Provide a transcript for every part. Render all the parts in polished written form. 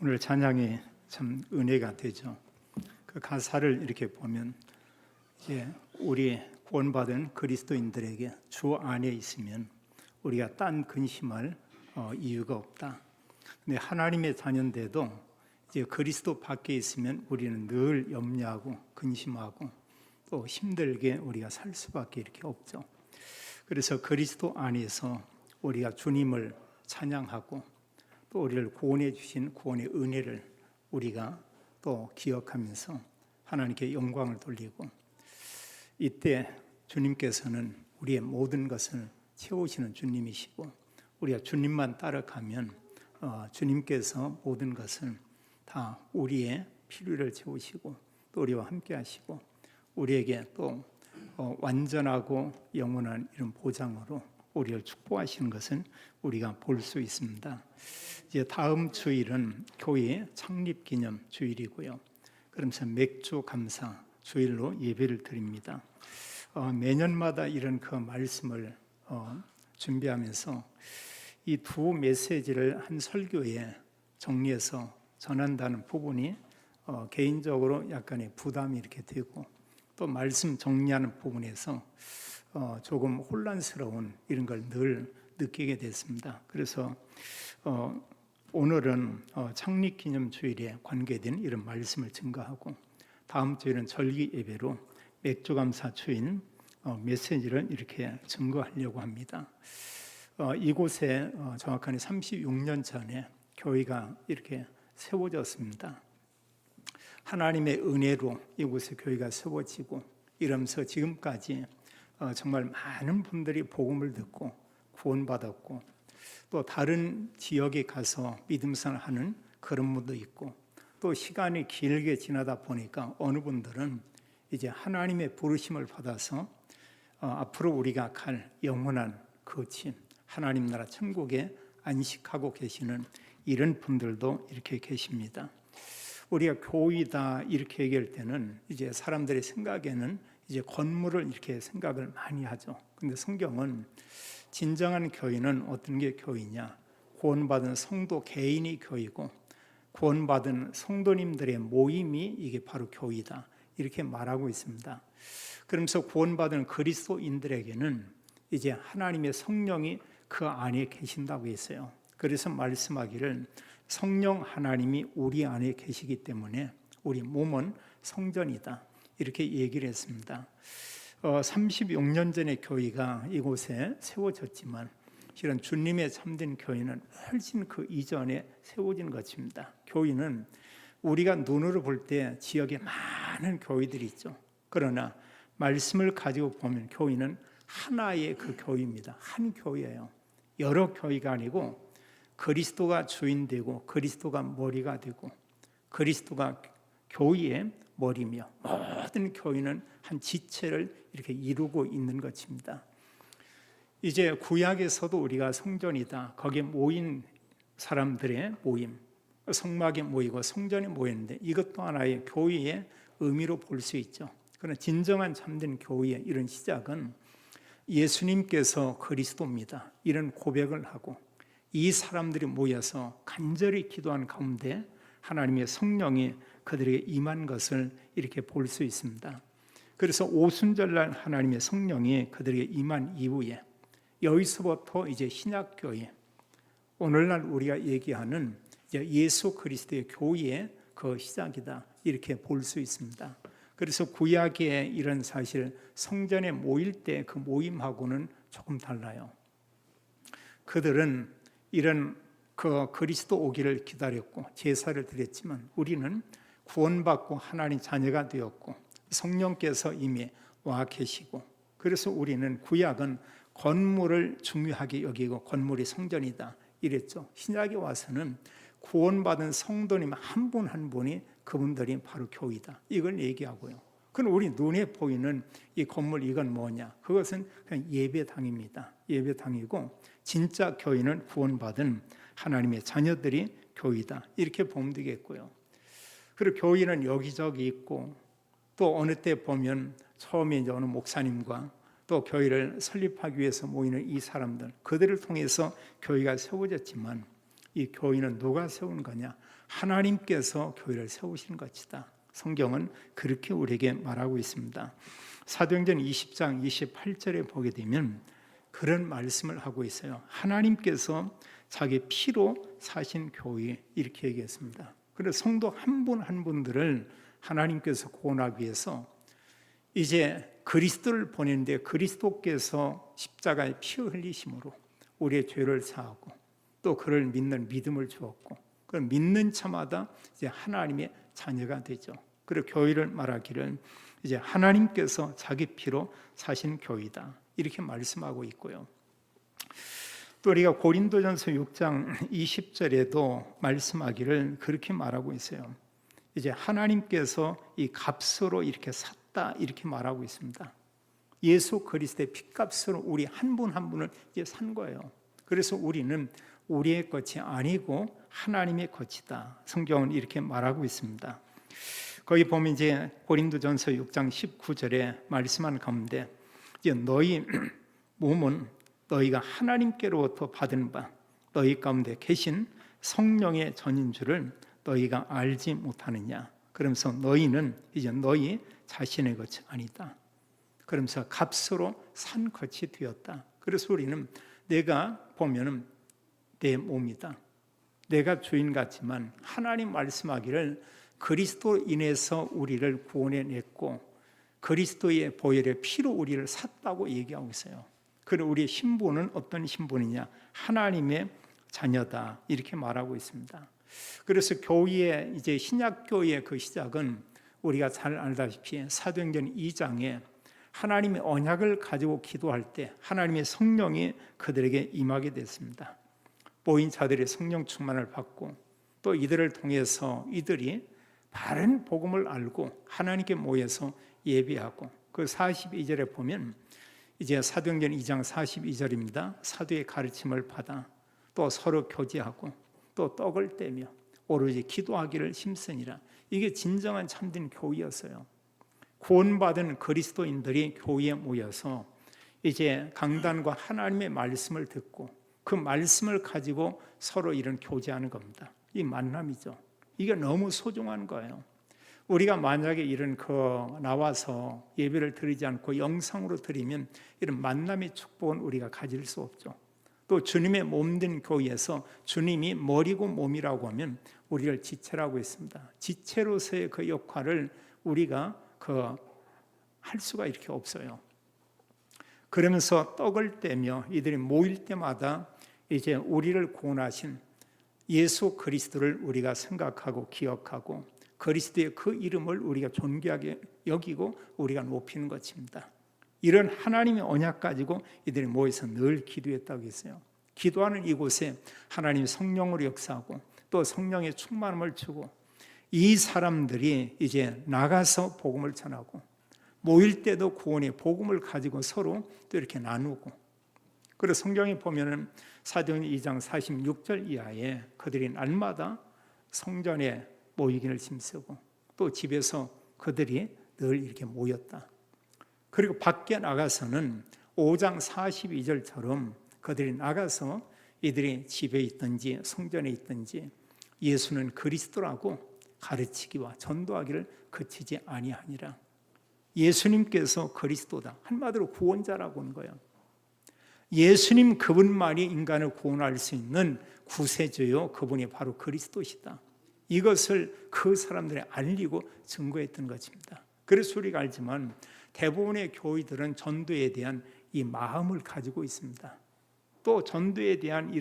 오늘 찬양이 참 은혜가 되죠. 그 가사를 이렇게 보면 이제 우리 구원받은 그리스도인들에게 주 안에 있으면 우리가 딴 근심할 이유가 없다. 근데 하나님의 자녀인데도 이제 그리스도 밖에 있으면 우리는 늘 염려하고 근심하고 또 힘들게 우리가 살 수밖에 이렇게 없죠. 그래서 그리스도 안에서 우리가 주님을 찬양하고 또 우리를 구원해 주신 구원의 은혜를 우리가 또 기억하면서 하나님께 영광을 돌리고, 이때 주님께서는 우리의 모든 것을 채우시는 주님이시고, 우리가 주님만 따라가면 주님께서 모든 것을 다 우리의 필요를 채우시고 또 우리와 함께 하시고 우리에게 또 완전하고 영원한 이런 보장으로 우리를 축복하시는 것은 우리가 볼 수 있습니다. 이제 다음 주일은 교회 창립 기념 주일이고요. 그러면서 맥주 감사 주일로 예배를 드립니다. 매년마다 이런 그 말씀을 준비하면서 이 두 메시지를 한 설교에 정리해서 전한다는 부분이 개인적으로 약간의 부담이 이렇게 되고, 또 말씀 정리하는 부분에서 조금 혼란스러운 이런 걸 늘 느끼게 됐습니다. 그래서 오늘은 창립기념주일에 관계된 이런 말씀을 증거하고, 다음 주에는 절기 예배로 맥주감사 주인 메시지를 이렇게 증거하려고 합니다. 이곳에 정확하게 36년 전에 교회가 이렇게 세워졌습니다. 하나님의 은혜로 이곳에 교회가 세워지고 이러면서 지금까지 정말 많은 분들이 복음을 듣고 구원받았고, 또 다른 지역에 가서 믿음생활 하는 그런 분도 있고, 또 시간이 길게 지나다 보니까 어느 분들은 이제 하나님의 부르심을 받아서 앞으로 우리가 갈 영원한 그 집 하나님 나라 천국에 안식하고 계시는 이런 분들도 이렇게 계십니다. 우리가 교회다 이렇게 얘기할 때는 이제 사람들의 생각에는 이제 건물을 이렇게 생각을 많이 하죠. 근데 성경은 진정한 교회는 어떤 게 교회냐? 구원받은 성도 개인이 교회고 구원받은 성도님들의 모임이 이게 바로 교회다 이렇게 말하고 있습니다. 그러면서 구원받은 그리스도인들에게는 이제 하나님의 성령이 그 안에 계신다고 했어요. 그래서 말씀하기를 성령 하나님이 우리 안에 계시기 때문에 우리 몸은 성전이다 이렇게 얘기를 했습니다. 36년 전에 교회가 이곳에 세워졌지만 실은 주님의 참된 교회는 훨씬 그 이전에 세워진 것입니다. 교회는 우리가 눈으로 볼 때 지역에 많은 교회들이 있죠. 그러나 말씀을 가지고 보면 교회는 하나의 그 교회입니다. 한 교회예요. 여러 교회가 아니고 그리스도가 주인 되고 그리스도가 머리가 되고 그리스도가 교회의 머리며 모든 교회는 한 지체를 이렇게 이루고 있는 것입니다. 이제 구약에서도 우리가 성전이다. 거기에 모인 사람들의 모임, 성막에 모이고 성전에 모였는데 이것도 하나의 교회의 의미로 볼 수 있죠. 그러나 진정한 참된 교회의 이런 시작은 예수님께서 그리스도입니다. 이런 고백을 하고 이 사람들이 모여서 간절히 기도한 가운데 하나님의 성령이 그들에게 임한 것을 이렇게 볼 수 있습니다. 그래서 오순절날 하나님의 성령이 그들에게 임한 이후에 여기서부터 이제 신약교회, 오늘날 우리가 얘기하는 이제 예수 그리스도의 교회의 그 시작이다 이렇게 볼 수 있습니다. 그래서 구약의 이런 사실 성전에 모일 때 그 모임하고는 조금 달라요. 그들은 이런 그 그리스도 오기를 기다렸고 제사를 드렸지만 우리는 구원받고 하나님 자녀가 되었고 성령께서 이미 와 계시고, 그래서 우리는 구약은 건물을 중요하게 여기고 건물이 성전이다 이랬죠. 신약에 와서는 구원받은 성도님 한 분 한 분이 그분들이 바로 교회다 이걸 얘기하고요. 그럼 우리 눈에 보이는 이 건물 이건 뭐냐? 그것은 그냥 예배당입니다. 예배당이고 진짜 교회는 구원받은 하나님의 자녀들이 교회다 이렇게 보면 되겠고요. 그리고 교회는 여기저기 있고 또 어느 때 보면 처음에 이제 어느 목사님과 또 교회를 설립하기 위해서 모이는 이 사람들, 그들을 통해서 교회가 세워졌지만 이 교회는 누가 세운 거냐? 하나님께서 교회를 세우신 것이다. 성경은 그렇게 우리에게 말하고 있습니다. 사도행전 20장 28절에 보게 되면 그런 말씀을 하고 있어요. 하나님께서 자기 피로 사신 교회, 이렇게 얘기했습니다. 그래서 성도 한 분 한 분들을 하나님께서 구원하기 위해서 이제 그리스도를 보내는데, 그리스도께서 십자가에 피 흘리심으로 우리의 죄를 사하고 또 그를 믿는 믿음을 주었고, 그 믿는 자마다 이제 하나님의 자녀가 되죠. 그리고 교회를 말하기를 이제 하나님께서 자기 피로 사신 교회다, 이렇게 말씀하고 있고요. 또 우리가 고린도전서 6장 20절에도 말씀하기를 그렇게 말하고 있어요. 이제 하나님께서 이 값으로 이렇게 샀다, 이렇게 말하고 있습니다. 예수 그리스도의 핏값으로 우리 한 분 한 분을 이제 산 거예요. 그래서 우리는 우리의 것이 아니고 하나님의 것이다. 성경은 이렇게 말하고 있습니다. 거기 보면 이제 고린도전서 6장 19절에 말씀한 가운데 이제 너희 몸은 너희가 하나님께로부터 받은 바 너희 가운데 계신 성령의 전인 줄을 너희가 알지 못하느냐. 그러면서 너희는 이제 너희 자신의 것이 아니다. 그러면서 값으로 산 것이 되었다. 그래서 우리는 내가 보면은 내 몸이다. 내가 주인 같지만 하나님 말씀하기를 그리스도로 인해서 우리를 구원해냈고 그리스도의 보혈의 피로 우리를 샀다고 얘기하고 있어요. 그리고 우리의 신분은 어떤 신분이냐? 하나님의 자녀다, 이렇게 말하고 있습니다. 그래서 교회의 이제 신약 교회의 그 시작은 우리가 잘 알다시피 사도행전 2장에 하나님의 언약을 가지고 기도할 때 하나님의 성령이 그들에게 임하게 됐습니다. 모인 자들이 성령 충만을 받고 또 이들을 통해서 이들이 바른 복음을 알고 하나님께 모여서 예배하고, 그 42절에 보면 이제 사도행전 2장 42절입니다. 사도의 가르침을 받아 또 서로 교제하고 또 떡을 떼며 오로지 기도하기를 힘쓰니라. 이게 진정한 참된 교회였어요. 구원받은 그리스도인들이 교회에 모여서 이제 강단과 하나님의 말씀을 듣고 그 말씀을 가지고 서로 이런 교제하는 겁니다. 이 만남이죠. 이게 너무 소중한 거예요. 우리가 만약에 이런 나와서 예배를 드리지 않고 영상으로 드리면 이런 만남의 축복은 우리가 가질 수 없죠. 또 주님의 몸된 교회에서 주님이 머리고 몸이라고 하면 우리를 지체라고 했습니다. 지체로서의 그 역할을 우리가 할 수가 이렇게 없어요. 그러면서 떡을 떼며 이들이 모일 때마다 이제 우리를 구원하신 예수 그리스도를 우리가 생각하고 기억하고 그리스도의 그 이름을 우리가 존귀하게 여기고 우리가 높이는 것입니다. 이런 하나님의 언약 가지고 이들이 모여서 늘 기도했다고 했어요. 기도하는 이곳에 하나님이 성령으로 역사하고 또 성령의 충만함을 주고 이 사람들이 이제 나가서 복음을 전하고 모일 때도 구원의 복음을 가지고 서로 또 이렇게 나누고, 그래서 성경에 보면은 사도행전 2장 46절 이하에 그들이 날마다 성전에 모이기를 힘쓰고 또 집에서 그들이 늘 이렇게 모였다. 그리고 밖에 나가서는 5장 42절처럼 그들이 나가서 이들이 집에 있든지 성전에 있든지 예수는 그리스도라고 가르치기와 전도하기를 그치지 아니하니라. 예수님께서 그리스도다, 한마디로 구원자라고 하는 거예요. 예수님 그분만이 인간을 구원할 수 있는 구세주요, 그분이 바로 그리스도시다. 이것을 그 사람들이 알리고 증거했던 것입니다. 그래서 우리가 알지만 대부분의 교회들은 전도에 대한 이 마음을 가지고 있습니다. 또 전도에 대한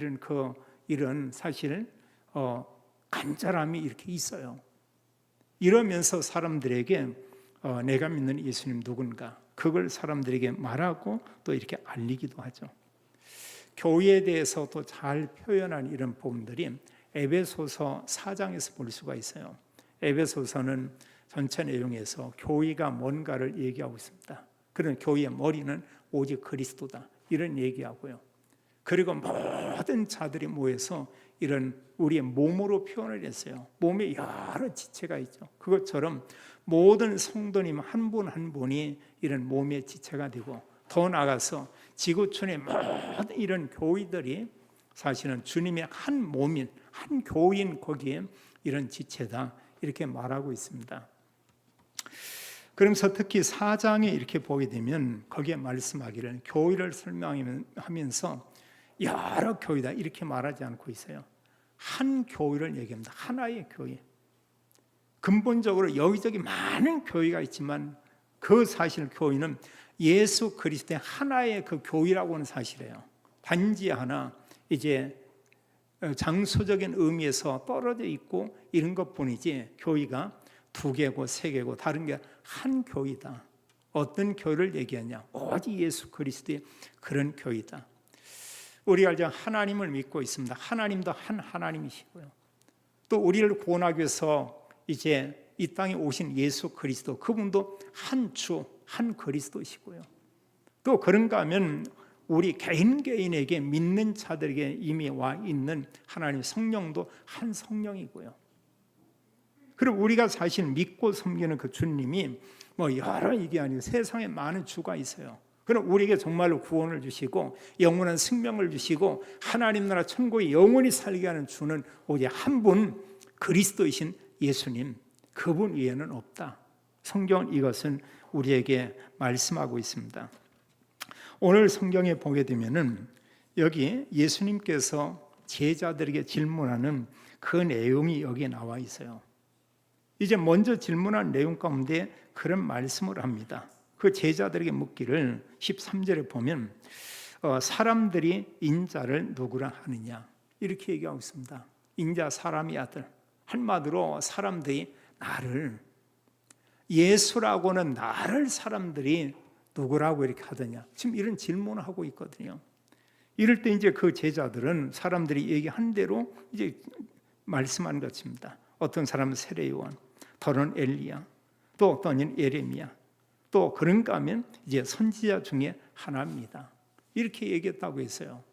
이런 사실 간절함이 이렇게 있어요. 이러면서 사람들에게 내가 믿는 예수님 누군가, 그걸 사람들에게 말하고 또 이렇게 알리기도 하죠. 교회에 대해서도 잘 표현한 이런 부분들이 에베소서 4장에서 볼 수가 있어요. 에베소서는 전체 내용에서 교회가 뭔가를 얘기하고 있습니다. 그런 교회의 머리는 오직 그리스도다, 이런 얘기하고요. 그리고 모든 자들이 모여서 이런 우리의 몸으로 표현을 했어요. 몸에 여러 지체가 있죠. 그것처럼 모든 성도님 한 분 한 분이 이런 몸의 지체가 되고, 더 나아가서 지구촌의 모든 이런 교회들이 사실은 주님의 한 몸인, 한 교인, 거기에 이런 지체다 이렇게 말하고 있습니다. 그러면서 특히 4장에 이렇게 보게 되면 거기에 말씀하기를 교회를 설명하면서 여러 교회다 이렇게 말하지 않고 있어요. 한 교회를 얘기합니다. 하나의 교회. 근본적으로 여기저기 많은 교회가 있지만 그 사실 교회는 예수 그리스도의 하나의 그 교회라고 하는 사실이에요. 단지 하나 이제 장소적인 의미에서 떨어져 있고 이런 것뿐이지 교회가 2개고 3개고 다른 게 한 교회다. 어떤 교회를 얘기하냐? 오직 예수 그리스도의 그런 교회다. 우리가 이제 하나님을 믿고 있습니다. 하나님도 한 하나님이시고요. 또 우리를 구원하기 위해서 이제 이 땅에 오신 예수 그리스도 그분도 한 주, 한 그리스도시고요. 또 그런가 하면 우리 개인에게 믿는 자들에게 이미 와 있는 하나님 성령도 한 성령이고요. 그리고 우리가 사실 믿고 섬기는 그 주님이 뭐 여러 이게 아니고 세상에 많은 주가 있어요. 그럼 우리에게 정말로 구원을 주시고 영원한 생명을 주시고 하나님 나라 천국에 영원히 살게 하는 주는 오직 한 분 그리스도이신 예수님, 그분 외에는 없다. 성경은 이것은 우리에게 말씀하고 있습니다. 오늘 성경에 보게 되면은 여기 예수님께서 제자들에게 질문하는 그 내용이 여기에 나와 있어요. 이제 먼저 질문한 내용 가운데 그런 말씀을 합니다. 그 제자들에게 묻기를 13절에 보면 사람들이 인자를 누구라 하느냐 이렇게 얘기하고 있습니다. 인자 사람의 아들. 한마디로 사람들이 나를 예수라고는 나를 사람들이 누구라고 이렇게 하더냐. 지금 이런 질문을 하고 있거든요. 이럴 때 이제 그 제자들은 사람들이 얘기한 대로 이제 말씀한 것입니다. 어떤 사람은 세례 요한, 더는 엘리야, 또 어떤 이는 예레미야, 또 그런가 하면 이제 선지자 중에 하나입니다. 이렇게 얘기했다고 했어요.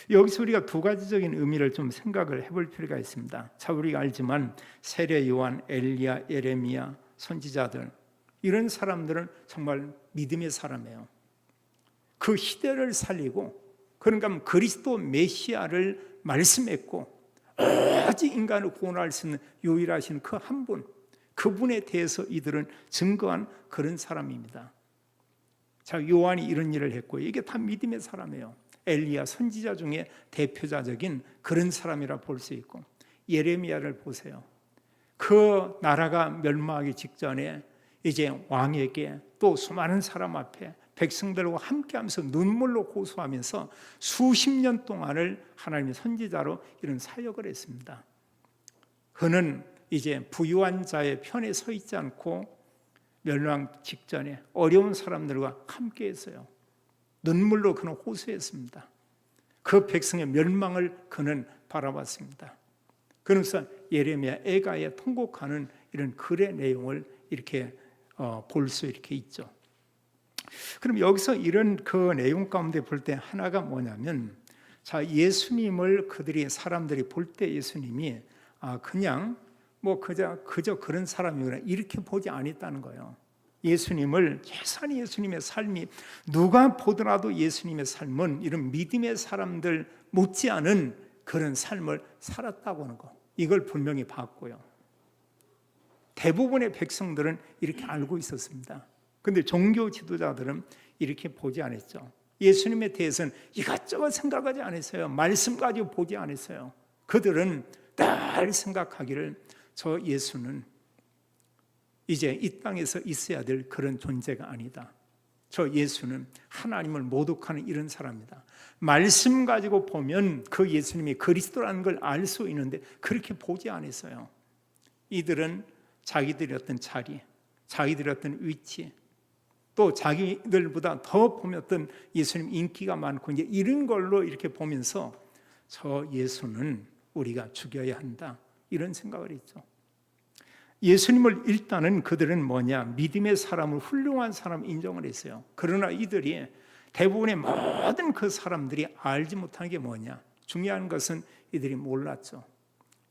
여기서 우리가 2가지적인 의미를 좀 생각을 해볼 필요가 있습니다. 자, 우리가 알지만 세례 요한, 엘리야, 예레미야, 선지자들 이런 사람들은 정말 믿음의 사람이에요. 그 시대를 살리고 그러니까 그리스도 메시아를 말씀했고 오직 인간을 구원할 수 있는 유일하신 그 한 분, 그분에 대해서 이들은 증거한 그런 사람입니다. 자, 요한이 이런 일을 했고 이게 다 믿음의 사람이에요. 엘리야 선지자 중에 대표자적인 그런 사람이라 볼 수 있고 예레미야를 보세요. 그 나라가 멸망하기 직전에 이제 왕에게 또 수많은 사람 앞에 백성들과 함께하면서 눈물로 호소하면서 수십 년 동안을 하나님의 선지자로 이런 사역을 했습니다. 그는 이제 부유한 자의 편에 서 있지 않고 멸망 직전에 어려운 사람들과 함께했어요. 눈물로 그는 호소했습니다. 그 백성의 멸망을 그는 바라봤습니다. 그러면서 예레미야 애가에 통곡하는 이런 글의 내용을 이렇게 볼 수 이렇게 있죠. 그럼 여기서 이런 그 내용 가운데 볼 때 하나가 뭐냐면, 자, 예수님을 그들이 사람들이 볼 때 예수님이 그냥 뭐 그저 그런 사람이구나 이렇게 보지 않았다는 거예요. 예수님을 예산이 예수님의 삶이 누가 보더라도 예수님의 삶은 이런 믿음의 사람들 못지않은 그런 삶을 살았다고 하는 거, 이걸 분명히 봤고요. 대부분의 백성들은 이렇게 알고 있었습니다. 그런데 종교 지도자들은 이렇게 보지 않았죠. 예수님에 대해서는 이것저것 생각하지 않았어요. 말씀 가지고 보지 않았어요. 그들은 늘 생각하기를 저 예수는 이제 이 땅에서 있어야 될 그런 존재가 아니다. 저 예수는 하나님을 모독하는 이런 사람이다. 말씀 가지고 보면 그 예수님이 그리스도라는 걸 알 수 있는데 그렇게 보지 않았어요. 이들은 자기들의 어떤 자리, 자기들의 어떤 위치, 또 자기들보다 더 보면 어떤 예수님 인기가 많고 이제 이런 걸로 이렇게 보면서 저 예수는 우리가 죽여야 한다, 이런 생각을 했죠. 예수님을 일단은 그들은 뭐냐, 믿음의 사람을 훌륭한 사람 인정을 했어요. 그러나 이들이 대부분의 모든 그 사람들이 알지 못한 게 뭐냐, 중요한 것은 이들이 몰랐죠.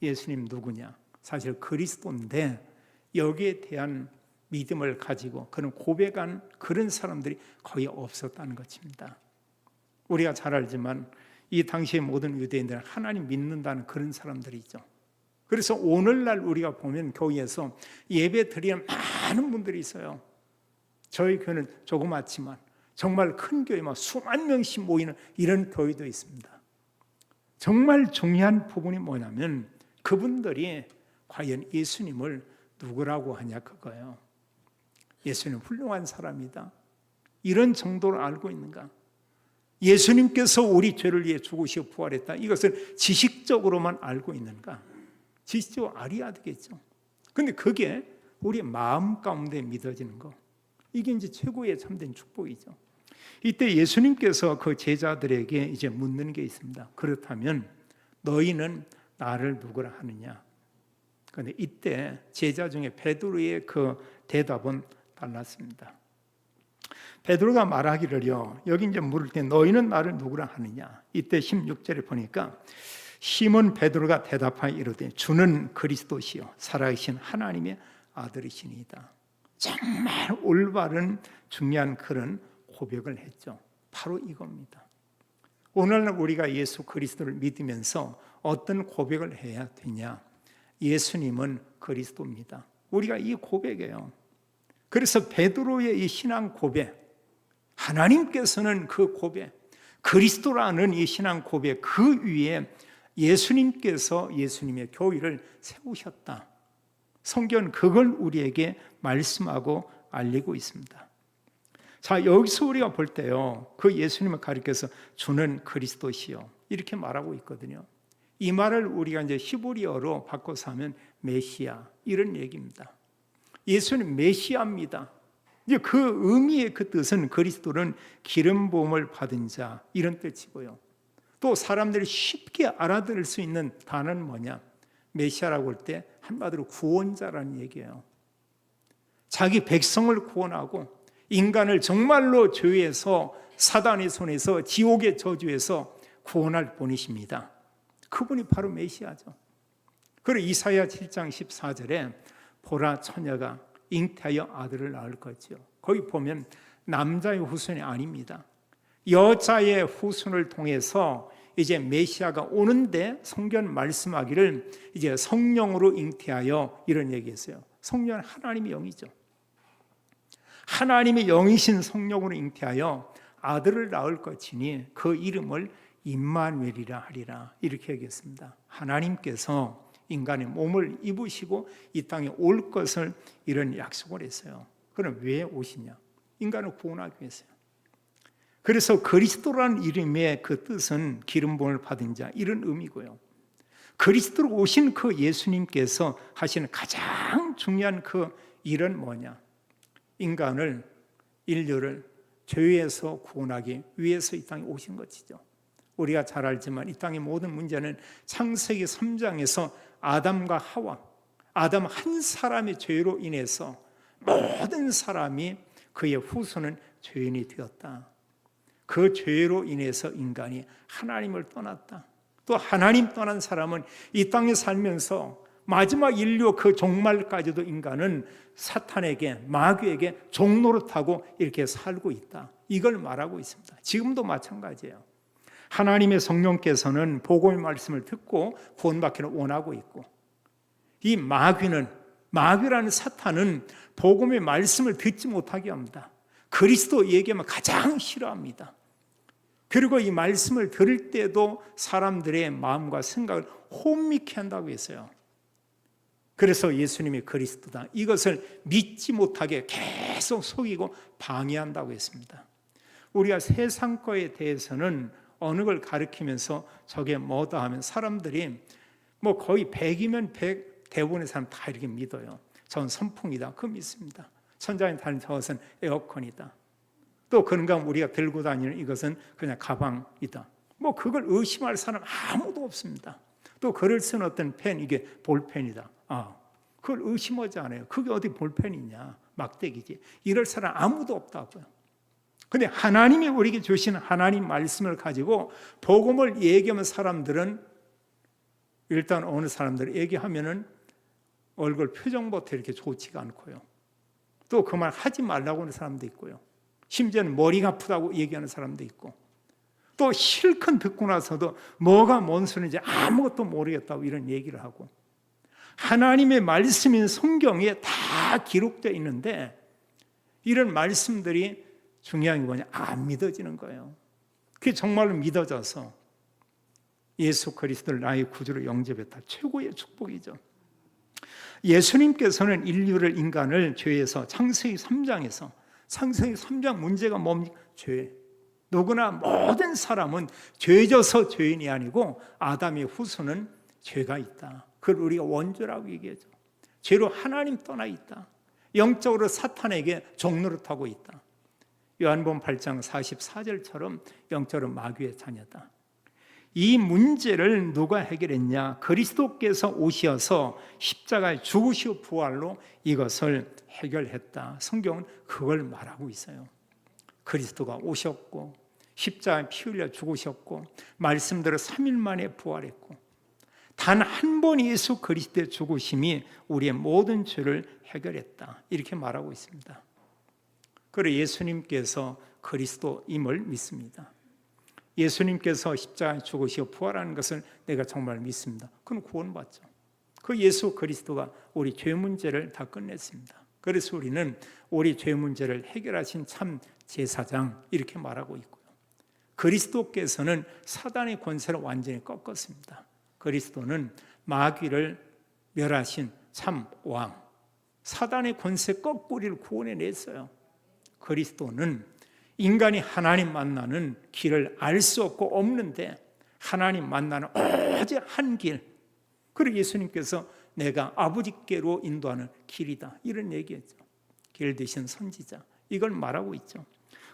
예수님 누구냐, 사실 그리스도인데 여기에 대한 믿음을 가지고 그런 고백한 그런 사람들이 거의 없었다는 것입니다. 우리가 잘 알지만 이 당시의 모든 유대인들은 하나님 믿는다는 그런 사람들이죠. 그래서 오늘날 우리가 보면 교회에서 예배 드리는 많은 분들이 있어요. 저희 교회는 조그맣지만 정말 큰 교회만 수만 명씩 모이는 이런 교회도 있습니다. 정말 중요한 부분이 뭐냐면 그분들이 과연 예수님을 누구라고 하냐 그거예요. 예수님 훌륭한 사람이다, 이런 정도로 알고 있는가? 예수님께서 우리 죄를 위해 죽으시고 부활했다, 이것을 지식적으로만 알고 있는가? 지식적으로 알아야 되겠죠. 근데 그게 우리 마음 가운데 믿어지는 거, 이게 이제 최고의 참된 축복이죠. 이때 예수님께서 그 제자들에게 이제 묻는 게 있습니다. 그렇다면 너희는 나를 누구라 하느냐? 그런데 이때 제자 중에 베드로의 그 대답은 달랐습니다. 베드로가 말하기를요, 여기 이제 물을 때 너희는 나를 누구라 하느냐? 이때 16절에 보니까 시몬 베드로가 대답하여 이르되 주는 그리스도시요 살아계신 하나님의 아들이시니이다. 정말 올바른 중요한 그런 고백을 했죠. 바로 이겁니다. 오늘날 우리가 예수 그리스도를 믿으면서 어떤 고백을 해야 되냐? 예수님은 그리스도입니다. 우리가 이 고백이에요. 그래서 베드로의 이 신앙 고백, 하나님께서는 그 고백, 그리스도라는 이 신앙 고백, 그 위에 예수님께서 예수님의 교회를 세우셨다. 성경은 그걸 우리에게 말씀하고 알리고 있습니다. 자, 여기서 우리가 볼 때요, 그 예수님을 가리켜서 주는 그리스도시요 이렇게 말하고 있거든요. 이 말을 우리가 이제 히브리어로 바꿔서 하면 메시아, 이런 얘기입니다. 예수는 메시아입니다. 이제 그 의미의 그 뜻은 그리스도는 기름 부음을 받은 자, 이런 뜻이고요. 또 사람들이 쉽게 알아들을 수 있는 단어는 뭐냐? 메시아라고 할 때 한마디로 구원자라는 얘기예요. 자기 백성을 구원하고 인간을 정말로 죄에서, 사단의 손에서, 지옥의 저주에서 구원할 분이십니다. 그분이 바로 메시아죠. 그리고 이사야 7장 14절에 보라 처녀가 잉태하여 아들을 낳을 것이요. 거기 보면 남자의 후손이 아닙니다. 여자의 후손을 통해서 이제 메시아가 오는데 성경 말씀하기를 이제 성령으로 잉태하여, 이런 얘기했어요. 성령은 하나님의 영이죠. 하나님의 영이신 성령으로 잉태하여 아들을 낳을 것이니 그 이름을 임마누엘이라 하리라, 이렇게 얘기했습니다. 하나님께서 인간의 몸을 입으시고 이 땅에 올 것을 이런 약속을 했어요. 그럼 왜 오시냐? 인간을 구원하기 위해서요. 그래서 그리스도라는 이름의 그 뜻은 기름 부음을 받은 자, 이런 의미고요. 그리스도로 오신 그 예수님께서 하시는 가장 중요한 그 일은 뭐냐? 인간을, 인류를 죄에서 구원하기 위해서 이 땅에 오신 것이죠. 우리가 잘 알지만 이 땅의 모든 문제는 창세기 3장에서 아담과 하와, 아담 한 사람의 죄로 인해서 모든 사람이, 그의 후손은 죄인이 되었다. 그 죄로 인해서 인간이 하나님을 떠났다. 또 하나님 떠난 사람은 이 땅에 살면서 마지막 인류 그 종말까지도 인간은 사탄에게, 마귀에게 종노릇하고 이렇게 살고 있다. 이걸 말하고 있습니다. 지금도 마찬가지예요. 하나님의 성령께서는 복음의 말씀을 듣고 구원받기를 원하고 있고, 이 마귀라는 사탄은 복음의 말씀을 듣지 못하게 합니다. 그리스도 얘기하면 가장 싫어합니다. 그리고 이 말씀을 들을 때도 사람들의 마음과 생각을 혼미케 한다고 했어요. 그래서 예수님이 그리스도다, 이것을 믿지 못하게 계속 속이고 방해한다고 했습니다. 우리가 세상 거에 대해서는 어느 걸 가리키면서 저게 뭐다 하면 사람들이 뭐 거의 100이면 100, 대부분의 사람 다 이렇게 믿어요. 전 선풍이다, 그거 믿습니다. 천장에 달린 저것은 에어컨이다. 또 그런가 우리가 들고 다니는 이것은 그냥 가방이다. 뭐 그걸 의심할 사람 아무도 없습니다. 또 글을 쓴 어떤 펜, 이게 볼펜이다. 그걸 의심하지 않아요. 그게 어디 볼펜이냐, 막대기지. 이럴 사람 아무도 없다고요. 근데 하나님이 우리에게 주신 하나님 말씀을 가지고 복음을 얘기하면 사람들은, 일단 어느 사람들 얘기하면은 얼굴 표정부터 이렇게 좋지가 않고요. 또 그 말 하지 말라고 하는 사람도 있고요. 심지어는 머리가 아프다고 얘기하는 사람도 있고, 또 실컷 듣고 나서도 뭐가 뭔 소리인지 아무것도 모르겠다고 이런 얘기를 하고, 하나님의 말씀인 성경에 다 기록되어 있는데 이런 말씀들이 중요한 게 뭐냐? 안 믿어지는 거예요. 그게 정말로 믿어져서 예수 그리스도를 나의 구주로 영접했다. 최고의 축복이죠. 예수님께서는 인간을 죄에서 창세기 3장 문제가 뭡니까? 죄. 누구나 모든 사람은 죄져서 죄인이 아니고 아담의 후손은 죄가 있다. 그걸 우리가 원죄라고 얘기하죠. 죄로 하나님 떠나 있다. 영적으로 사탄에게 종노릇하고 있다. 요한복음 8장 44절처럼 영적으로 마귀의 자녀다. 이 문제를 누가 해결했냐? 그리스도께서 오셔서 십자가에 죽으시고 부활로 이것을 해결했다. 성경은 그걸 말하고 있어요. 그리스도가 오셨고 십자가에 피 흘려 죽으셨고 말씀대로 3일 만에 부활했고 단 한 번 예수 그리스도의 죽으심이 우리의 모든 죄를 해결했다. 이렇게 말하고 있습니다. 그리고 예수님께서 그리스도임을 믿습니다. 예수님께서 십자가에 죽으시고 부활하는 것을 내가 정말 믿습니다. 그건 구원받죠. 그 예수 그리스도가 우리 죄 문제를 다 끝냈습니다. 그래서 우리는 우리 죄 문제를 해결하신 참 제사장 이렇게 말하고 있고요. 그리스도께서는 사단의 권세를 완전히 꺾었습니다. 그리스도는 마귀를 멸하신 참 왕, 사단의 권세 거꾸리를 구원해냈어요. 그리스도는 인간이 하나님 만나는 길을 알 수 없고 없는데 하나님 만나는 오직 한 길, 그리고 예수님께서 내가 아버지께로 인도하는 길이다 이런 얘기했죠. 길 대신 선지자, 이걸 말하고 있죠.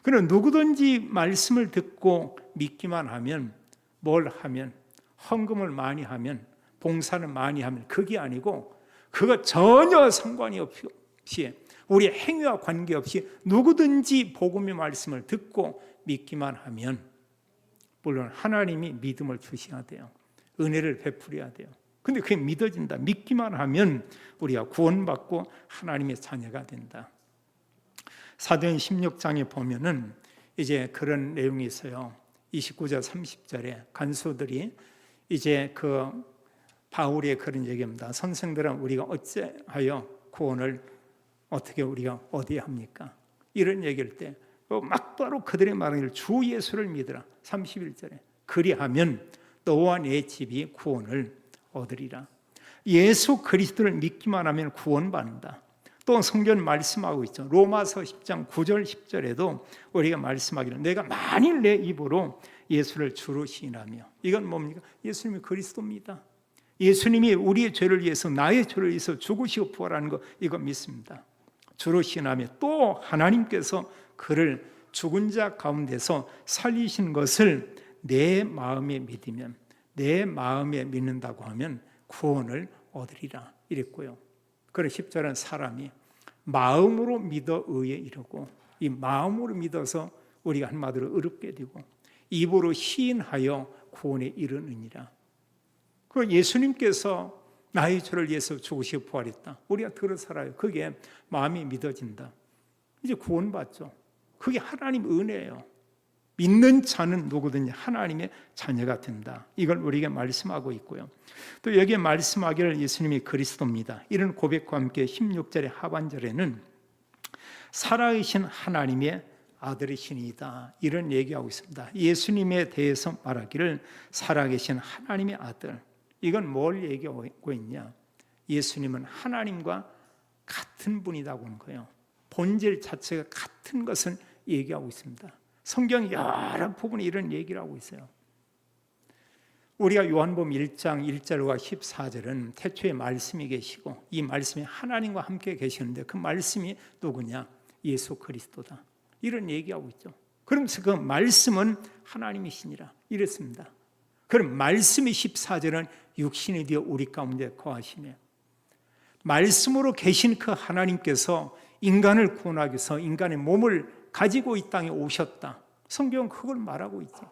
그러나 누구든지 말씀을 듣고 믿기만 하면, 뭘 하면, 헌금을 많이 하면, 봉사를 많이 하면 그게 아니고 그거 전혀 상관이 없이 우리 행위와 관계없이 누구든지 복음의 말씀을 듣고 믿기만 하면, 물론 하나님이 믿음을 주셔야 돼요. 은혜를 베풀어야 돼요. 근데 그게 믿어진다. 믿기만 하면 우리가 구원받고 하나님의 자녀가 된다. 사도행 16장에 보면은 이제 그런 내용이 있어요. 29절 30절에 간수들이 이제 그 바울의 그런 얘기입니다. 선생들은 우리가 어찌하여 구원을 어떻게 우리가 어디에 합니까? 이런 얘기할 때 막바로 그들의 말을 주 예수를 믿으라. 31절에 그리하면 너와 내 집이 구원을 얻으리라. 예수 그리스도를 믿기만 하면 구원받는다. 또 성경 말씀하고 있죠. 로마서 10장 9절 10절에도 우리가 말씀하기를 내가 만일 내 입으로 예수를 주로 시인하며, 이건 뭡니까? 예수님이 그리스도입니다. 예수님이 우리의 죄를 위해서, 나의 죄를 위해서 죽으시고 부활하는 거, 이거 믿습니다. 주로 시인하며 또 하나님께서 그를 죽은 자 가운데서 살리신 것을 내 마음에 믿으면, 내 마음에 믿는다고 하면 구원을 얻으리라 이랬고요. 그래 10절은 사람이 마음으로 믿어 의에 이르고, 이 마음으로 믿어서 우리가 한마디로 의롭게 되고 입으로 시인하여 구원에 이르느니라. 그 예수님께서 나의 죄를 위해서 죽으시고 부활했다. 우리가 들어 살아요. 그게 마음이 믿어진다. 이제 구원받죠. 그게 하나님 은혜예요. 믿는 자는 누구든지 하나님의 자녀가 된다. 이걸 우리에게 말씀하고 있고요. 또 여기에 말씀하기를 예수님이 그리스도입니다. 이런 고백과 함께 16절의 하반절에는 살아계신 하나님의 아들이시니이다. 이런 얘기하고 있습니다. 예수님에 대해서 말하기를 살아계신 하나님의 아들. 이건 뭘 얘기하고 있냐? 예수님은 하나님과 같은 분이라고 하는 거예요. 본질 자체가 같은 것을 얘기하고 있습니다. 성경 여러 부분에 이런 얘기를 하고 있어요. 우리가 요한복음 1장 1절과 14절은 태초에 말씀이 계시고 이 말씀이 하나님과 함께 계시는데 그 말씀이 누구냐? 예수 그리스도다. 이런 얘기하고 있죠. 그러면서 그 말씀은 하나님이시니라 이랬습니다. 그럼 말씀이 14절은 육신이 되어 우리 가운데 거하시며, 말씀으로 계신 그 하나님께서 인간을 구원하기 위해서 인간의 몸을 가지고 이 땅에 오셨다. 성경은 그걸 말하고 있죠.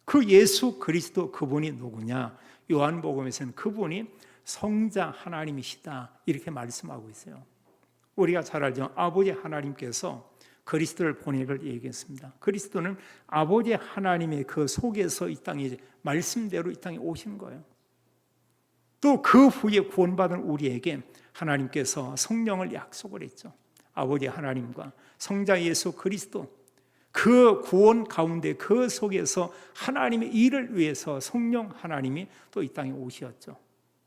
그 예수 그리스도 그분이 누구냐? 요한복음에서는 그분이 성자 하나님이시다 이렇게 말씀하고 있어요. 우리가 잘 알죠. 아버지 하나님께서 그리스도를 보내기를 얘기했습니다. 그리스도는 아버지 하나님의 그 속에서 이 땅에 말씀대로 이 땅에 오신 거예요. 또 그 후에 구원받은 우리에게 하나님께서 성령을 약속을 했죠. 아버지 하나님과 성자 예수 그리스도, 그 구원 가운데 그 속에서 하나님의 일을 위해서 성령 하나님이 또 이 땅에 오셨죠.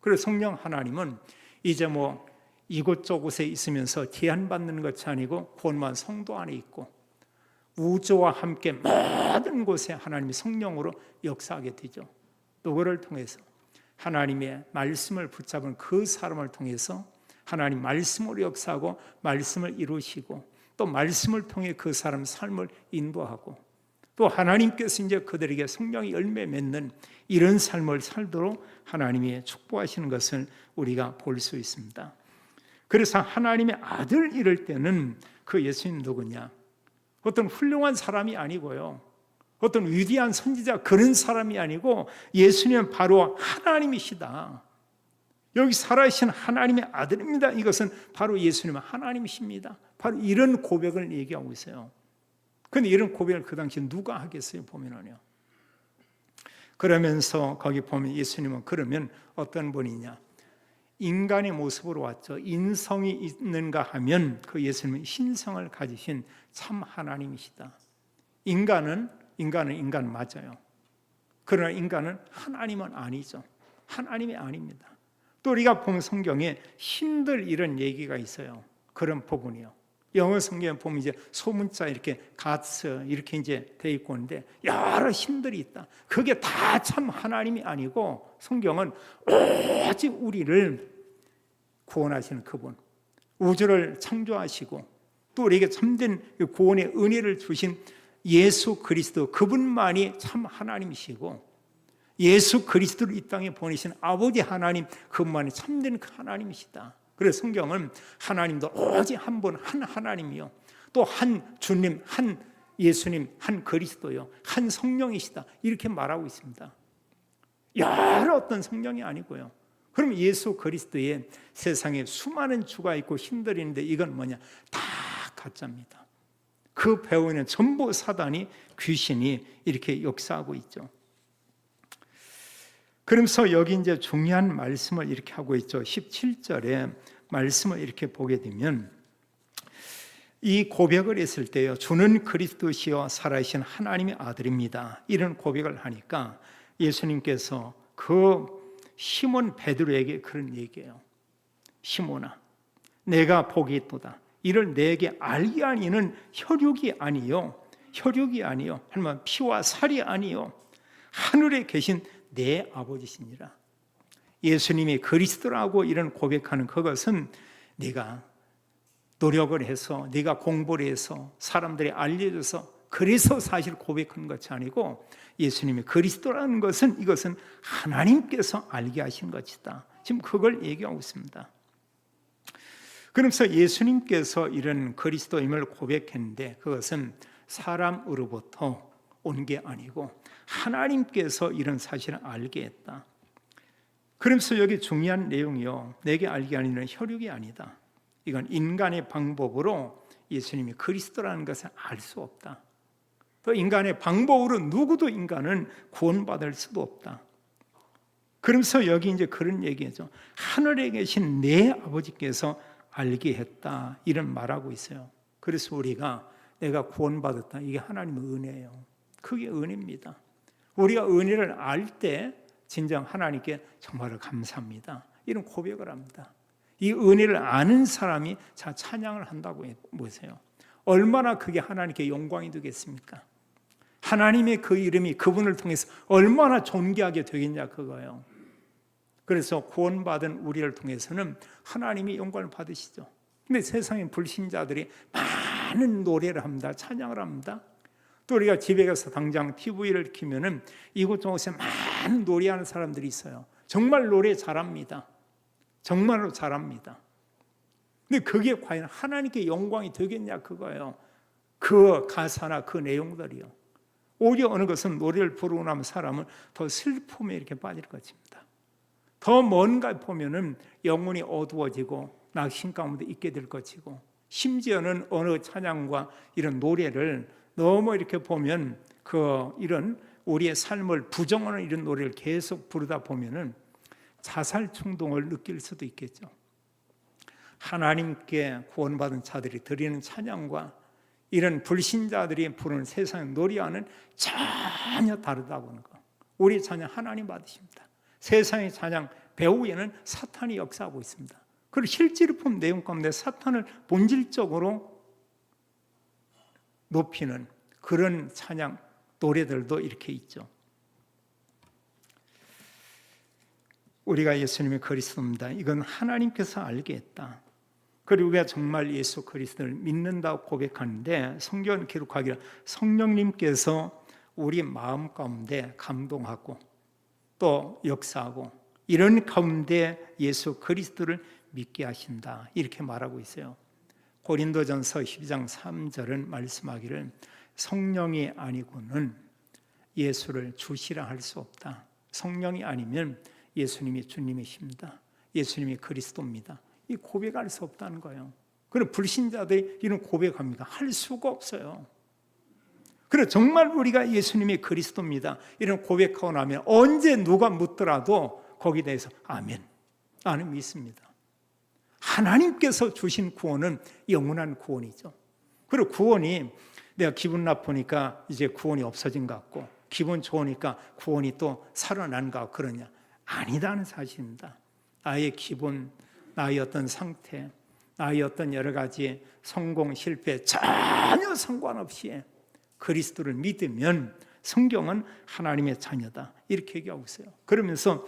그래서 성령 하나님은 이제 뭐 이곳저곳에 있으면서 제한받는 것이 아니고 구원받은 성도 안에 있고 우주와 함께 모든 곳에 하나님이 성령으로 역사하게 되죠. 누구를 통해서? 하나님의 말씀을 붙잡은 그 사람을 통해서 하나님 말씀으로 역사하고 말씀을 이루시고 또 말씀을 통해 그 사람 삶을 인도하고 또 하나님께서 이제 그들에게 성령의 열매 맺는 이런 삶을 살도록 하나님이 축복하시는 것을 우리가 볼 수 있습니다. 그래서 하나님의 아들 이럴 때는 그 예수님 누구냐? 어떤 훌륭한 사람이 아니고요, 어떤 위대한 선지자 그런 사람이 아니고 예수님은 바로 하나님이시다. 여기 살아계신 하나님의 아들입니다. 이것은 바로 예수님은 하나님이십니다. 바로 이런 고백을 얘기하고 있어요. 그런데 이런 고백을 그 당시에 누가 하겠어요? 보면은요. 그러면서 거기 보면 예수님은 그러면 어떤 분이냐? 인간의 모습으로 왔죠. 인성이 있는가 하면 그 예수님은 신성을 가지신 참 하나님이시다. 인간은 인간 맞아요. 그러나 인간은 하나님은 아니죠. 하나님이 아닙니다. 또 우리가 보면 성경에 힘들 이런 얘기가 있어요. 그런 부분이요. 영어 성경에 보면 이제 소문자 이렇게 가츠 이렇게 이제 돼 있고 있는데 여러 힘들이 있다. 그게 다 참 하나님이 아니고 성경은 오직 우리를 구원하시는 그분, 우주를 창조하시고 또 우리에게 참된 구원의 은혜를 주신 예수 그리스도, 그분만이 참 하나님이시고 예수 그리스도를 이 땅에 보내신 아버지 하나님, 그분만이 참된 하나님이시다. 그래서 성경은 하나님도 오직 한 분, 한 하나님이요, 또 한 주님, 한 예수님, 한 그리스도요, 한 성령이시다 이렇게 말하고 있습니다. 여러 어떤 성령이 아니고요. 그럼 예수 그리스도의 세상에 수많은 주가 있고 힘들이 있는데 이건 뭐냐? 다 가짜입니다. 그 배후에는 전부 사단이, 귀신이 이렇게 역사하고 있죠. 그러면서 여기 이제 중요한 말씀을 이렇게 하고 있죠. 17절에 말씀을 이렇게 보게 되면 이 고백을 했을 때요, 주는 그리스도시여 살아계신 하나님의 아들입니다. 이런 고백을 하니까 예수님께서 그 시몬 베드로에게 그런 얘기예요. 시몬아, 내가 복이 있도다. 이를 내게 알게 하니는 혈육이 아니요, 하지만 피와 살이 아니요, 하늘에 계신 내 아버지시니라. 예수님이 그리스도라고 이런 고백하는 그것은 네가 노력을 해서, 네가 공부를 해서 사람들이 알려줘서 그래서 사실 고백하는 것이 아니고, 예수님이 그리스도라는 것은 이것은 하나님께서 알게 하신 것이다. 지금 그걸 얘기하고 있습니다. 그러면서 예수님께서 이런 그리스도임을 고백했는데 그것은 사람으로부터 온 게 아니고 하나님께서 이런 사실을 알게 했다. 그러면서 여기 중요한 내용이요, 내게 알게 하는 혈육이 아니다. 이건 인간의 방법으로 예수님이 그리스도라는 것을 알 수 없다. 또 인간의 방법으로 누구도 인간은 구원받을 수도 없다. 그러면서 여기 이제 그런 얘기죠. 하늘에 계신 내 아버지께서 알게 했다. 이런 말하고 있어요. 그래서 우리가 내가 구원받았다. 이게 하나님의 은혜예요. 그게 은혜입니다. 우리가 은혜를 알 때 진정 하나님께 정말로 감사합니다. 이런 고백을 합니다. 이 은혜를 아는 사람이 자 찬양을 한다고 보세요. 얼마나 그게 하나님께 영광이 되겠습니까? 하나님의 그 이름이 그분을 통해서 얼마나 존귀하게 되겠냐 그거예요. 그래서 구원받은 우리를 통해서는 하나님이 영광을 받으시죠. 근데 세상에 불신자들이 많은 노래를 합니다. 찬양을 합니다. 또 우리가 집에 가서 당장 TV를 켜면은 이곳저곳에 많은 노래하는 사람들이 있어요. 정말 노래 잘합니다. 정말로 잘합니다. 근데 그게 과연 하나님께 영광이 되겠냐 그거예요. 그 가사나 그 내용들이요. 오히려 어느 것은 노래를 부르고 나면 사람은 더 슬픔에 이렇게 빠질 것입니다. 더 뭔가 보면은 영혼이 어두워지고 낙심 가운데 있게 될 것이고, 심지어는 어느 찬양과 이런 노래를 너무 이렇게 보면 이런 우리의 삶을 부정하는 이런 노래를 계속 부르다 보면은 자살 충동을 느낄 수도 있겠죠. 하나님께 구원받은 자들이 드리는 찬양과 이런 불신자들이 부르는 세상의 노래와는 전혀 다르다고 하는 거. 우리 찬양 하나님 받으십니다. 세상의 찬양 배후에는 사탄이 역사하고 있습니다. 그리고 실질품 내용 가운데 사탄을 본질적으로 높이는 그런 찬양 노래들도 이렇게 있죠. 우리가 예수님이 그리스도입니다. 이건 하나님께서 알게 했다. 그리고 우리가 정말 예수 그리스도를 믿는다고 고백하는데 성경은 기록하기를 성령님께서 우리 마음 가운데 감동하고 또 역사하고 이런 가운데 예수 그리스도를 믿게 하신다. 이렇게 말하고 있어요. 고린도전서 12장 3절은 말씀하기를 성령이 아니고는 예수를 주시라 할 수 없다. 성령이 아니면 예수님이 주님이십니다. 예수님이 그리스도입니다. 이 고백할 수 없다는 거예요. 그럼 불신자들이 이런 고백합니다. 할 수가 없어요. 그래 정말 우리가 예수님이 그리스도입니다. 이런 고백하고 나면 언제 누가 묻더라도 거기에 대해서 아멘. 나는 믿습니다. 하나님께서 주신 구원은 영원한 구원이죠. 그리고 구원이 내가 기분 나쁘니까 이제 구원이 없어진 것 같고 기분 좋으니까 구원이 또 살아난 것 같고 그러냐. 아니다는 사실입니다. 나의 기분, 나의 어떤 상태, 나의 어떤 여러 가지 성공, 실패 전혀 상관없이 그리스도를 믿으면 성경은 하나님의 자녀다 이렇게 얘기하고 있어요. 그러면서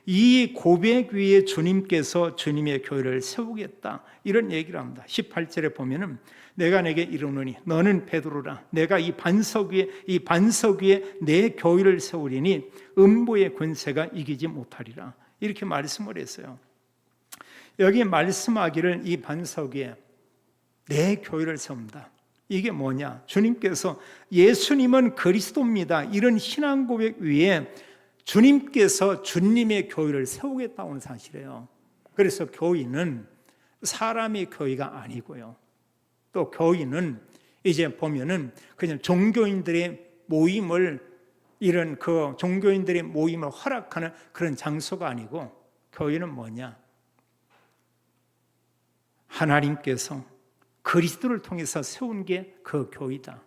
이 고백 위에 주님께서 주님의 교회를 세우겠다 이런 얘기를 합니다. 18절에 보면은 내가 내게 이르노니 너는 베드로라 내가 이 반석 위에 내 교회를 세우리니 음부의 권세가 이기지 못하리라 이렇게 말씀을 했어요. 여기 말씀하기를 이 반석 위에 내 교회를 세운다. 이게 뭐냐? 주님께서 예수님은 그리스도입니다. 이런 신앙 고백 위에 주님께서 주님의 교회를 세우겠다는 사실이에요. 그래서 교회는 사람의 교회가 아니고요. 또 교회는 이제 보면은 그냥 종교인들의 모임을 이런 그 종교인들의 모임을 허락하는 그런 장소가 아니고 교회는 뭐냐? 하나님께서 그리스도를 통해서 세운 게 그 교회다.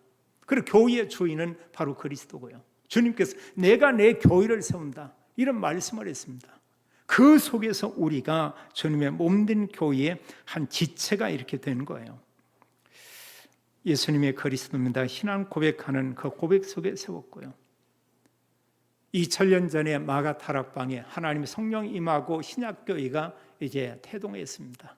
그리고 교회의 주인은 바로 그리스도고요. 주님께서 내가 내 교회를 세운다 이런 말씀을 했습니다. 그 속에서 우리가 주님의 몸된 교회의 한 지체가 이렇게 된 거예요. 예수님의 그리스도입니다. 신앙 고백하는 그 고백 속에 세웠고요. 2000년 전에 마가 타락방에 하나님의 성령이 임하고 신약교회가 이제 태동했습니다.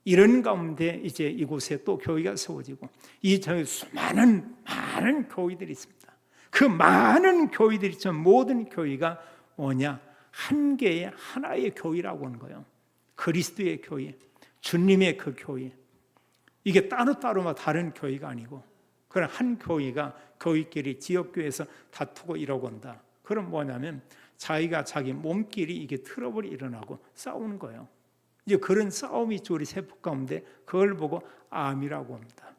이런 가운데 이제 이곳에 또 교회가 세워지고 이 저희 수많은 많은 교회들이 있습니다. 그 많은 교회들이 있지만 모든 교회가 뭐냐? 한 개의 하나의 교회라고 하는 거예요. 그리스도의 교회, 주님의 그 교회. 이게 따로따로 다른 교회가 아니고 그런 한 교회가 교회끼리 지역교회에서 다투고 이러고 온다. 그럼 뭐냐면 자기가 자기 몸끼리 이게 트러블이 일어나고 싸우는 거예요. 이제 그런 싸움이 있죠. 우리 세포 가운데 그걸 보고 암이라고 합니다.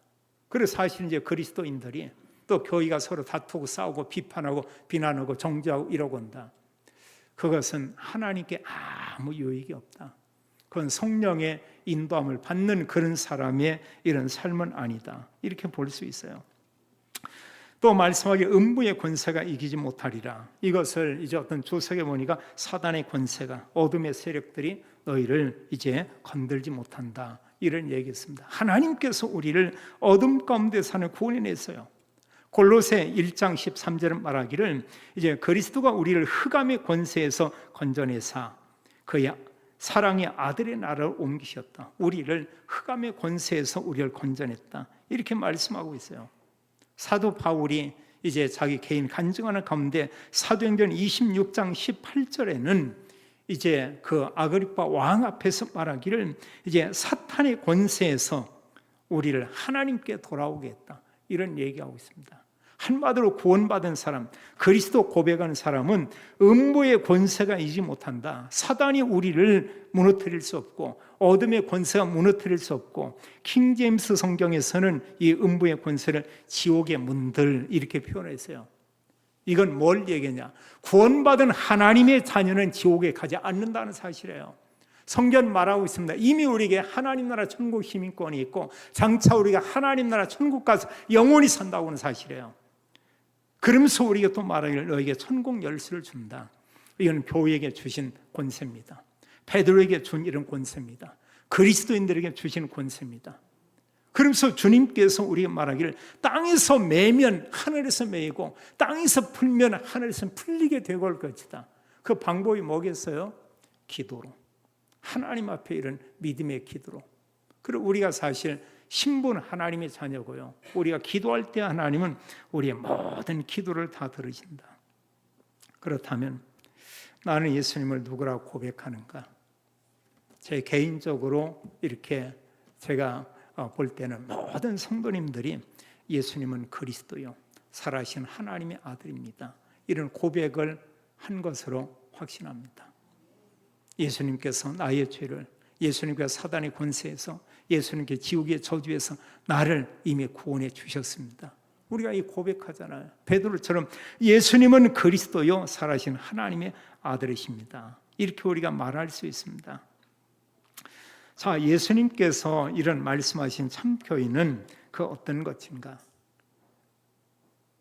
그래서 사실 이제 그리스도인들이 또 교회가 서로 다투고 싸우고 비판하고 비난하고 정죄하고 이러고 온다. 그것은 하나님께 아무 유익이 없다. 그건 성령의 인도함을 받는 그런 사람의 이런 삶은 아니다. 이렇게 볼 수 있어요. 또 말씀하기에 음부의 권세가 이기지 못하리라. 이것을 이제 어떤 주석에 보니까 사단의 권세가 어둠의 세력들이 너희를 이제 건들지 못한다. 이런 얘기했습니다. 하나님께서 우리를 어둠 가운데 사는 구원해냈어요. 골로새 1장 13절은 말하기를 이제 그리스도가 우리를 흑암의 권세에서 건져내사 그의 사랑의 아들의 나라로 옮기셨다. 우리를 흑암의 권세에서 우리를 건져냈다. 이렇게 말씀하고 있어요. 사도 바울이 이제 자기 개인 간증하는 가운데 사도행전 26장 18절에는 이제 그 아그리파 왕 앞에서 말하기를 이제 사탄의 권세에서 우리를 하나님께 돌아오게 했다. 이런 얘기하고 있습니다. 한마디로 구원받은 사람, 그리스도 고백하는 사람은 음부의 권세가 이기지 못한다. 사단이 우리를 무너뜨릴 수 없고 어둠의 권세가 무너뜨릴 수 없고 킹제임스 성경에서는 이 음부의 권세를 지옥의 문들 이렇게 표현했어요. 이건 뭘 얘기하냐? 구원받은 하나님의 자녀는 지옥에 가지 않는다는 사실이에요. 성경 말하고 있습니다. 이미 우리에게 하나님 나라 천국 시민권이 있고 장차 우리가 하나님 나라 천국 가서 영원히 산다고 하는 사실이에요. 그러면서 우리가 또 말하기를 너에게 천국 열쇠를 준다. 이건 교회에게 주신 권세입니다. 베드로에게 준 이런 권세입니다. 그리스도인들에게 주신 권세입니다. 그러면서 주님께서 우리가 말하기를 땅에서 매면 하늘에서 매이고 땅에서 풀면 하늘에서 풀리게 되고 할 것이다. 그 방법이 뭐겠어요? 기도로. 하나님 앞에 이런 믿음의 기도로. 그리고 우리가 사실 신분 하나님의 자녀고요. 우리가 기도할 때 하나님은 우리의 모든 기도를 다 들으신다. 그렇다면 나는 예수님을 누구라고 고백하는가? 제 개인적으로 이렇게 제가 볼 때는 모든 성도님들이 예수님은 그리스도요, 살아신 하나님의 아들입니다. 이런 고백을 한 것으로 확신합니다. 예수님께서 나의 죄를, 예수님께서 사단의 권세에서, 예수님께 지옥의 저주에서 나를 이미 구원해 주셨습니다. 우리가 이 고백하잖아요. 베드로처럼 예수님은 그리스도요, 살아신 하나님의 아들이십니다. 이렇게 우리가 말할 수 있습니다. 자, 예수님께서 이런 말씀하신 참교회는 그 어떤 것인가?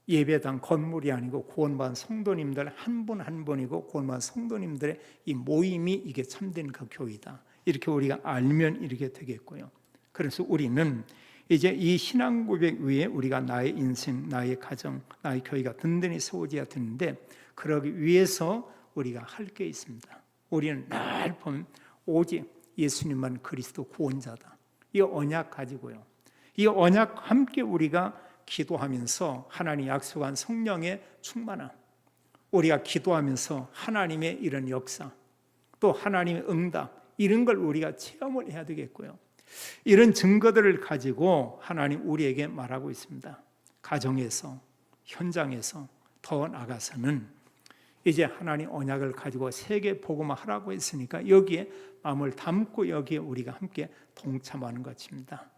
예배당 건물이 아니고 구원받은 성도님들 한 분 한 분이고 구원받은 성도님들의 이 모임이 이게 참된 그 교회다. 이렇게 우리가 알면 이렇게 되겠고요. 그래서 우리는 이제 이 신앙 고백 위에 우리가 나의 인생, 나의 가정, 나의 교회가 든든히 세워져야 되는데 그러기 위해서 우리가 할 게 있습니다. 우리는 날 보면 오직 예수님만 그리스도 구원자다. 이 언약 가지고요. 이 언약 함께 우리가 기도하면서 하나님 약속한 성령의 충만함, 우리가 기도하면서 하나님의 이런 역사, 또 하나님의 응답, 이런 걸 우리가 체험을 해야 되겠고요. 이런 증거들을 가지고 하나님 우리에게 말하고 있습니다. 가정에서, 현장에서, 더 나아가서는 이제 하나님 언약을 가지고 세계 복음화 하라고 했으니까 여기에 마음을 담고 여기에 우리가 함께 동참하는 것입니다.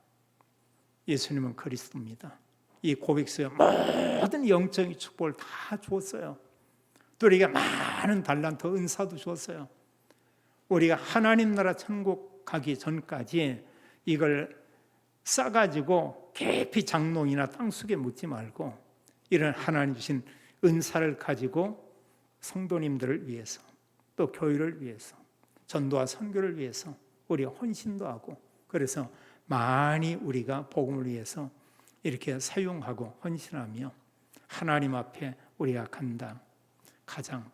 예수님은 그리스도입니다. 이 고백 속에 모든 영적인 축복을 다 주었어요. 또 우리가 많은 달란트 은사도 주었어요. 우리가 하나님 나라 천국 가기 전까지 이걸 싸가지고 깊이 장롱이나 땅속에 묻지 말고 이런 하나님 주신 은사를 가지고 성도님들을 위해서 또 교회를 위해서 전도와 선교를 위해서 우리가 헌신도 하고 그래서 많이 우리가 복음을 위해서 이렇게 사용하고 헌신하며 하나님 앞에 우리가 간다. 가장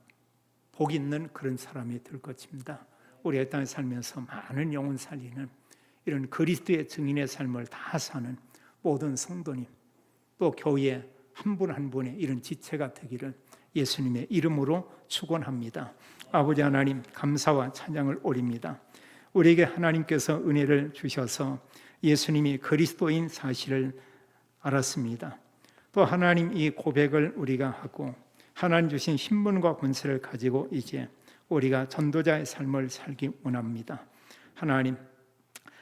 복 있는 그런 사람이 될 것입니다. 우리가 이 땅에 살면서 많은 영혼 살리는 이런 그리스도의 증인의 삶을 다 사는 모든 성도님 또 교회 한 분 한 분의 이런 지체가 되기를 예수님의 이름으로 축원합니다. 아버지 하나님 감사와 찬양을 올립니다. 우리에게 하나님께서 은혜를 주셔서 예수님이 그리스도인 사실을 알았습니다. 또 하나님 이 고백을 우리가 하고 하나님 주신 신분과 권세를 가지고 이제 우리가 전도자의 삶을 살기 원합니다.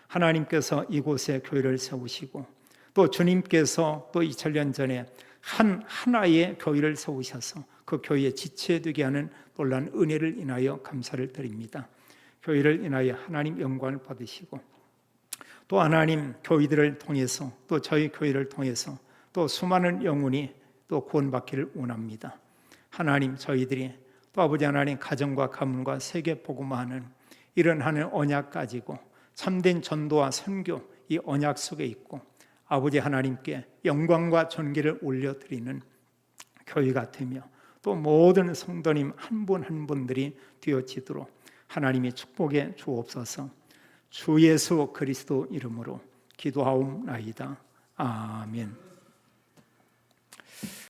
하나님께서 이곳에 교회를 세우시고 또 주님께서 또 2000년 전에 하나의 교회를 세우셔서 그 교회에 지체되게 하는 놀라운 은혜를 인하여 감사를 드립니다. 교회를 인하여 하나님 영광을 받으시고 또 하나님 교회들을 통해서 또 저희 교회를 통해서 또 수많은 영혼이 또 구원받기를 원합니다. 하나님 저희들이 또 아버지 하나님 가정과 가문과 세계 복음화하는 이런 하나님 언약 가지고 참된 전도와 선교 이 언약 속에 있고 아버지 하나님께 영광과 존귀를 올려드리는 교회가 되며 또 모든 성도님 한 분 한 분들이 되어지도록 하나님의 축복에 주옵소서. 주 예수 그리스도 이름으로 기도하옵나이다. 아멘.